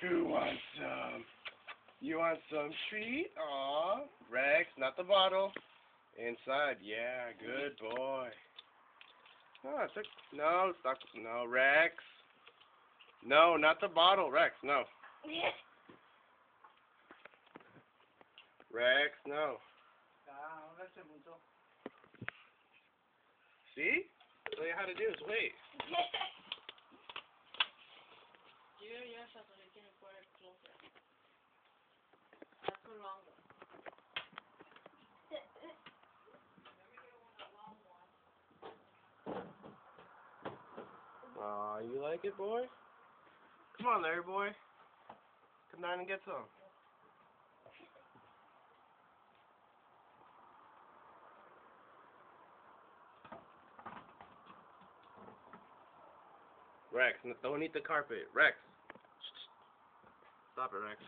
Who wants some? You want some treat? Aw, Rex, not the bottle. Inside, yeah, good boy. Oh, it's a, no, it's not, no, Rex. No, not the bottle, Rex, no. Rex, no. See? All you had to do is wait. Aw, you like it, boy? Come on, Larry boy. Come down and get some. Rex, don't eat the carpet. Rex. Stop it, Rex.